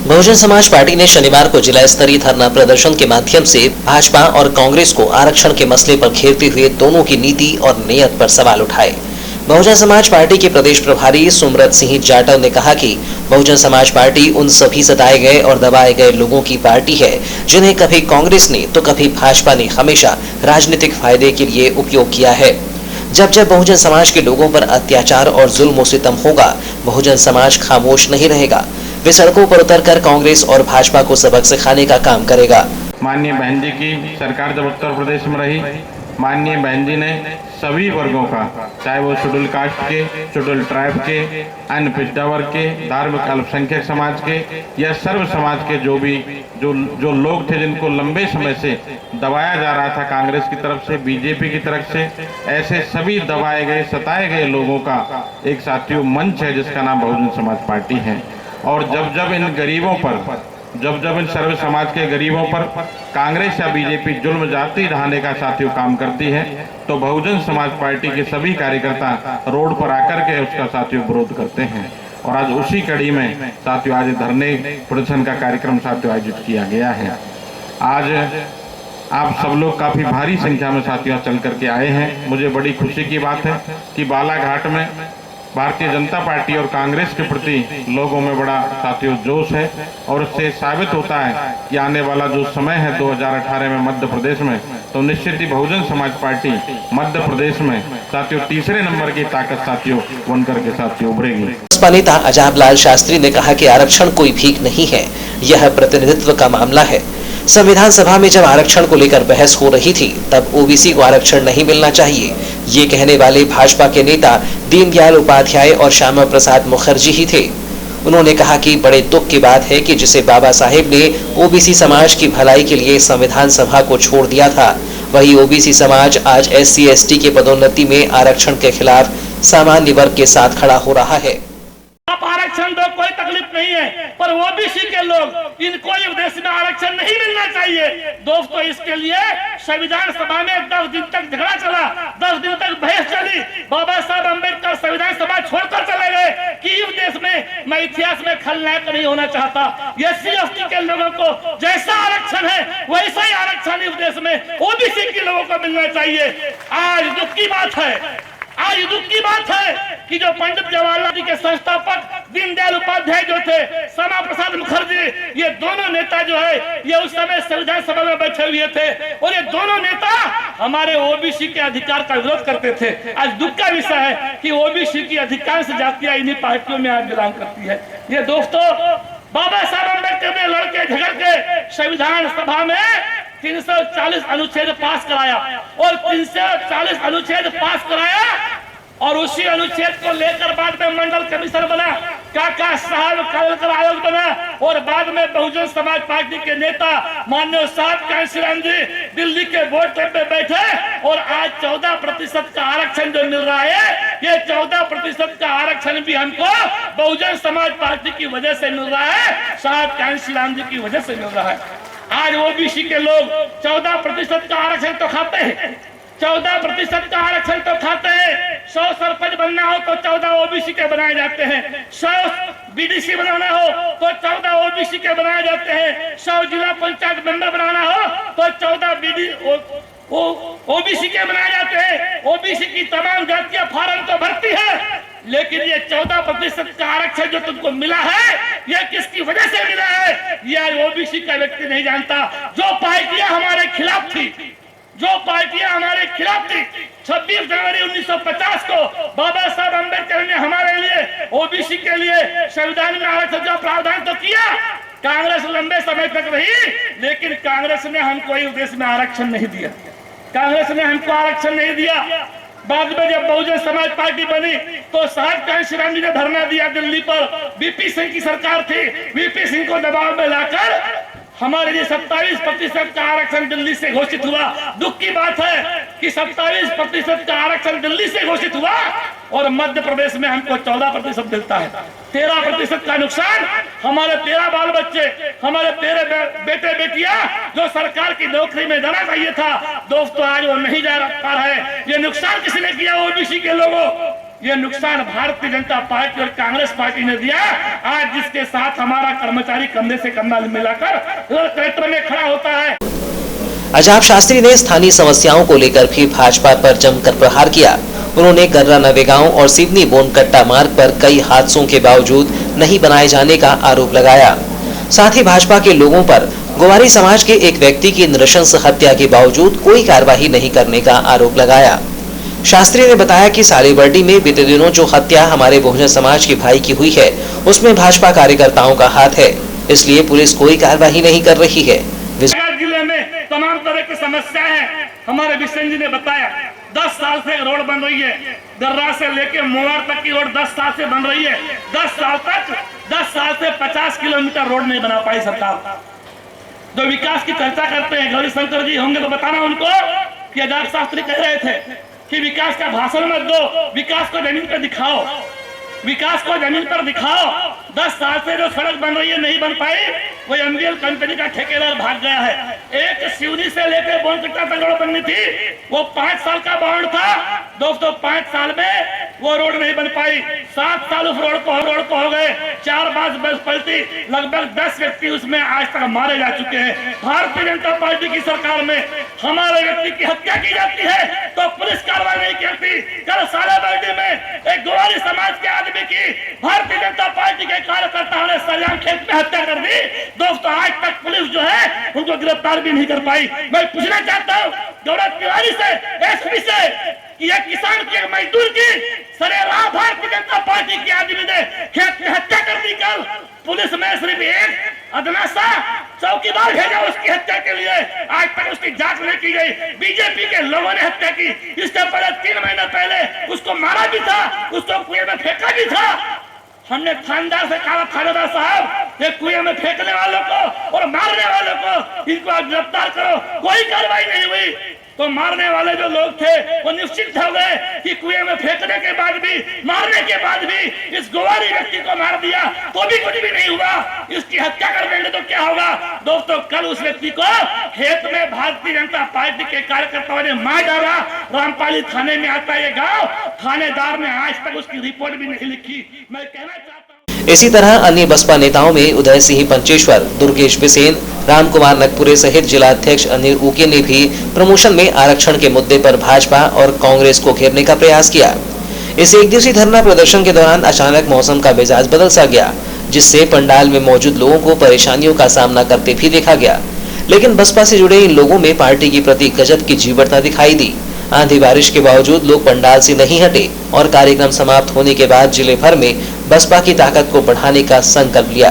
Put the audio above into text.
Bahujan Samaj party ने शनिवार को जिला स्तरीय धरना प्रदर्शन के माध्यम से भाजपा और कांग्रेस को आरक्षण के मसले पर घेरते हुए दोनों की नीति और नीयत पर सवाल उठाए। बहुजन समाज पार्टी के प्रदेश प्रभारी सुमरत सिंह जाटव ने कहा कि बहुजन समाज पार्टी उन सभी सताए गए और दबाए गए लोगों की पार्टी है जिन्हें कभी कांग्रेस ने तो कभी भाजपा ने हमेशा राजनीतिक फायदे के लिए उपयोग किया है। जब जब बहुजन समाज के लोगों पर अत्याचार और जुल्म सितम होगा, बहुजन समाज खामोश नहीं रहेगा। वे सड़कों पर उतरकर कांग्रेस और भाजपा को सबक सिखाने का काम करेगा। माननीय बहन जी की सरकार जब उत्तर प्रदेश में रही, माननीय बहन जी ने सभी वर्गों का, चाहे वो शेड्यूल कास्ट के, शेड्यूल ट्राइब के, अन्य पिछड़ा वर्ग के, धार्मिक अल्पसंख्यक समाज के या सर्व समाज के जो लोग थे जिनको लंबे समय से दबाया जा रहा था कांग्रेस की तरफ से, बीजेपी की तरफ से, ऐसे सभी दबाए गए सताए गए लोगों का एक साथियों मंच है जिसका नाम बहुजन समाज पार्टी है। और जब जब इन गरीबों पर, जब जब इन सर्व समाज के गरीबों पर कांग्रेस या बीजेपी जुल्म जाति ढाने का साथियों काम करती है, तो बहुजन समाज पार्टी के सभी कार्यकर्ता रोड पर आकर के उसका साथियों विरोध करते हैं। और आज उसी कड़ी में साथियों आज धरने प्रदर्शन का कार्यक्रम साथियों आयोजित किया गया है। आज आप सब लोग काफी भारी संख्या में साथियों चल करके आए हैं। मुझे बड़ी खुशी की बात है कि बालाघाट में भारतीय जनता पार्टी और कांग्रेस के प्रति लोगों में बड़ा साथियों जोश है और इससे साबित होता है कि आने वाला जो समय है 2018 में मध्य प्रदेश में, तो निश्चित ही बहुजन समाज पार्टी मध्य प्रदेश में साथियों तीसरे नंबर की ताकत साथियों बनकर के साथियों उभरेगी। भाजपा नेता अजाब लाल शास्त्री ने कहा कि आरक्षण कोई भीख नहीं है, यह प्रतिनिधित्व का मामला है। संविधान सभा में जब आरक्षण को लेकर बहस हो रही थी तब ओबीसी को आरक्षण नहीं मिलना चाहिए, ये कहने वाले भाजपा के नेता दीनदयाल उपाध्याय और श्यामा प्रसाद मुखर्जी ही थे। उन्होंने कहा कि बड़े दुख की बात है कि जिसे बाबा साहेब ने ओबीसी समाज की भलाई के लिए संविधान सभा को छोड़ दिया था, वही ओबीसी समाज आज SC/ST के पदोन्नति में आरक्षण के खिलाफ सामान्य वर्ग के साथ खड़ा हो रहा है। आप आरक्षण दो, कोई तकलीफ नहीं है, पर ओबीसी के लोग, इनको इस देश में आरक्षण नहीं मिलना चाहिए। दोस्तों, इसके लिए संविधान सभा में 10 दिन तक झगड़ा चला, 10 दिन तक बहस चली। बाबा साहब अम्बेडकर संविधान सभा छोड़कर चले गए कि इस देश में मैं इतिहास में खलनायक नहीं होना चाहता। SC/ST के लोगों को जैसा आरक्षण है वैसा ही आरक्षण इस देश में ओबीसी के लोगों को मिलना चाहिए। आज दुख की बात है कि जो पंडित जवाहरलाल जी के संस्थापक दीनदयाल उपाध्याय जो थे, श्यामा प्रसाद मुखर्जी, ये दोनों नेता जो है ये उस समय संविधान सभा में बैठे हुए थे और ये दोनों नेता हमारे ओबीसी के अधिकार का विरोध करते थे। आज दुख का विषय है कि ओबीसी की अधिकांश जातियां इन्हीं पार्टियों में आज बिलोंग करती है। ये दोस्तों, बाबा साहब अम्बेडकर ने लड़के झगड़ के संविधान सभा में 340 अनुच्छेद पास कराया और 340 अनुच्छेद पास कराया और उसी अनुच्छेद को लेकर बाद में मंडल कमीशन बना, काका साहब कालकर आयोग बना और बाद में बहुजन समाज पार्टी के नेता माननीय साहब कांशीराम जी दिल्ली के बोर्ड पे बैठे और आज 14% का आरक्षण जो मिल रहा है, ये 14% का आरक्षण भी हमको बहुजन समाज पार्टी की वजह से मिल रहा है, साहब कांशीराम जी की वजह से मिल रहा है। आज ओबीसी के लोग 14% का आरक्षण तो खाते हैं, 14% का आरक्षण तो खाते हैं। 100 सरपंच बनना हो तो 14 ओबीसी के बनाए जाते हैं, 100 BDC बनाना हो तो 14 ओबीसी के बनाए जाते हैं, 100 जिला पंचायत मेंबर बनाना हो तो 14 ओबीसी के बनाए जाते हैं। ओबीसी की तमाम जातियां फार्म तो भरती है, लेकिन ये 14% का आरक्षण जो तुमको मिला है, ये किसकी वजह से मिला है, ये ओबीसी का व्यक्ति नहीं जानता। जो पार्टियां हमारे खिलाफ थी, 26 जनवरी 1950 को बाबा साहब अम्बेडकर ने हमारे लिए ओबीसी के लिए संविधान में आरक्षण का प्रावधान तो किया। कांग्रेस लंबे समय तक रही, लेकिन कांग्रेस ने हमको इस देश में आरक्षण नहीं दिया, कांग्रेस ने हमको आरक्षण नहीं दिया। बाद में जब बहुजन समाज पार्टी बनी तो साहब कांशीराम जी ने धरना दिया दिल्ली पर, VP सिंह की सरकार थी, VP सिंह को दबाव में लाकर हमारे लिए 27% का आरक्षण दिल्ली से घोषित हुआ। दुख की बात है कि 27% का आरक्षण दिल्ली से घोषित हुआ और मध्य प्रदेश में हमको 14% मिलता है। 13% का नुकसान हमारे 13 बाल बच्चे, हमारे 13 बेटे बेटियां जो सरकार की नौकरी में जाना चाहिए था, दोस्तों आज वो नहीं जा पा रहे। ये नुकसान किसने किया? ओबीसी के लोगों। ये नुकसान भारतीय जनता पार्टी और कांग्रेस पार्टी ने दिया। आज जिसके साथ हमारा कर्मचारी कंधे से कंधा मिलाकर कलेक्टर में खड़ा होता है। अजाब शास्त्री ने स्थानीय समस्याओं को लेकर भी भाजपा पर जमकर प्रहार किया। उन्होंने गर्रा नवेगांव और सिवनी बोनकट्टा मार्ग पर कई हादसों के बावजूद नहीं बनाए जाने का आरोप लगाया। साथ ही भाजपा के लोगों पर ग्वारी समाज के एक व्यक्ति की नृशंस हत्या के बावजूद कोई कार्रवाई नहीं करने का आरोप लगाया। शास्त्री ने बताया कि सालीबर्डी में बीते दिनों जो हत्या हमारे बहुजन समाज के भाई की हुई है, उसमें भाजपा कार्यकर्ताओं का हाथ है, इसलिए पुलिस कोई कार्रवाई नहीं कर रही है। जिले में तमाम तरह की समस्या है। हमारे विश्लेषण जी ने बताया 10 साल से रोड बन रही है, दर्रा से लेके मोड़ तक की रोड 10 साल से बन रही है। 10 साल से 50 किलोमीटर रोड नहीं बना पाई सरकार। जो विकास की चर्चा करते हैं, गौरी शंकर जी होंगे तो बताना उनको कि अजाब शास्त्री कह रहे थे कि विकास का भाषण मत दो, विकास को जमीन पर दिखाओ, विकास को जमीन पर दिखाओ। 10 साल से जो सड़क बन रही है नहीं बन पाई, वो एमबीएल कंपनी का ठेकेदार भाग गया है। एक सिवनी से लेकर बोनकट्टा तक रोड बननी थी, वो 5 साल का बॉन्ड था दोस्तों। 5 साल में वो रोड नहीं बन पाई। 7 साल उस रोड को हो गए। 4 बस पलटी, लगभग 10 व्यक्ति उसमें आज तक मारे जा चुके हैं। भारतीय जनता पार्टी की सरकार में हमारे व्यक्ति की हत्या की जाती है तो पुलिस कार्रवाई नहीं करती। कल सालीबर्डी में एक ग्वारी समाज के आदमी की भारतीय जनता पार्टी के कार्यकर्ताओं ने सरियाम खेत में हत्या कर दी दोस्तों। आज तक पुलिस जो है उनको गिरफ्तार भी नहीं कर पाई। मैं पूछना चाहता हूँ गौरव तिवारी से, एसपी से, कि एक किसान की, एक मजदूर की सरेआम भारतीय जनता पार्टी के आदमी ने खेत में हत्या कर दी। कल पुलिस में सिर्फ एक अदना सा चौकीदार भेजा उसकी हत्या के लिए, आज तक उसकी जांच नहीं की गई। बीजेपी के लोगों ने हत्या की। इससे पहले 3 महीने पहले उसको मारा भी था, उसको कुएं में फेंका भी था। हमने थानेदार से कहा, थानेदार साहब ये कुएं में फेंकने वालों को और मारने वालों को इनको गिरफ्तार करो। कोई कार्रवाई नहीं हुई। तो मारने वाले जो लोग थे वो निश्चित हो गए कि कुएं में फेंकने के बाद भी, मारने के बाद भी इस ग्वारी व्यक्ति को मार दिया तो भी कुछ भी नहीं हुआ। इसकी हत्या कर देंगे तो क्या होगा दोस्तों। कल उस व्यक्ति को खेत में भारतीय जनता पार्टी के कार्यकर्ताओं ने मार डाला। रामपाली थाने में आता है ये गाँव, थानेदार ने आज तक उसकी रिपोर्ट भी नहीं लिखी। मैं कहना चाहता हूँ इसी तरह अन्य बसपा नेताओं में उदय सिंह पंचेश्वर, दुर्गेश बिसेन, रामकुमार नगपुरे सहित जिला अध्यक्ष अनिल उके ने भी प्रमोशन में आरक्षण के मुद्दे पर भाजपा और कांग्रेस को घेरने का प्रयास किया। इस एक दिवसीय धरना प्रदर्शन के दौरान अचानक मौसम का मिजाज बदल सा गया, जिससे पंडाल में मौजूद लोगों को परेशानियों का सामना करते भी देखा गया। लेकिन बसपा से जुड़े इन लोगों में पार्टी के प्रति गजब की जीवटता दिखाई दी। आंधी बारिश के बावजूद लोग पंडाल से नहीं हटे और कार्यक्रम समाप्त होने के बाद जिले भर में बसपा की ताकत को बढ़ाने का संकल्प लिया।